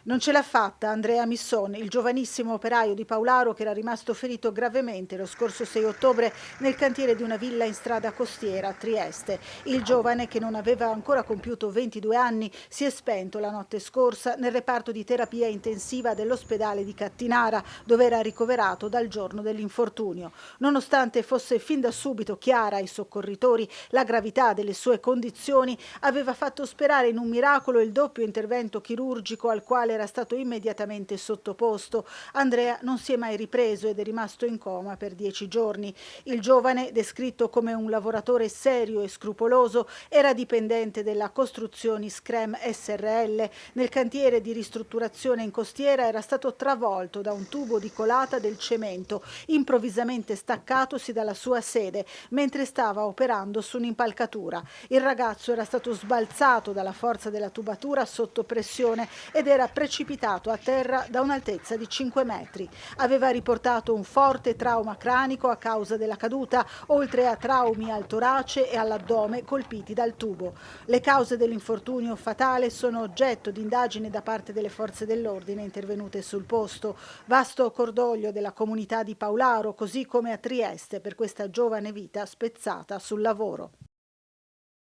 Non ce l'ha fatta Andrea Misson, il giovanissimo operaio di Paolaro che era rimasto ferito gravemente lo scorso 6 ottobre nel cantiere di una villa in strada costiera a Trieste. Il giovane, che non aveva ancora compiuto 22 anni, si è spento la notte scorsa nel reparto di terapia intensiva dell'ospedale di Cattinara, dove era ricoverato dal giorno dell'infortunio. Nonostante fosse fin da subito chiara ai soccorritori la gravità delle sue condizioni, aveva fatto sperare in un miracolo il doppio intervento chirurgico al quale era stato immediatamente sottoposto. Andrea non si è mai ripreso ed è rimasto in coma per 10 giorni. Il giovane, descritto come un lavoratore serio e scrupoloso, era dipendente della Costruzioni Screm Srl. Nel cantiere di ristrutturazione in costiera era stato travolto da un tubo di colata del cemento, improvvisamente staccatosi dalla sua sede, mentre stava operando su un'impalcatura. Il ragazzo era stato sbalzato dalla forza della tubatura sotto pressione ed era precipitato a terra da un'altezza di 5 metri. Aveva riportato un forte trauma cranico a causa della caduta, oltre a traumi al torace e all'addome colpiti dal tubo. Le cause dell'infortunio fatale sono oggetto di indagine da parte delle forze dell'ordine intervenute sul posto. Vasto cordoglio della comunità di Paolaro, così come a Trieste, per questa giovane vita spezzata sul lavoro.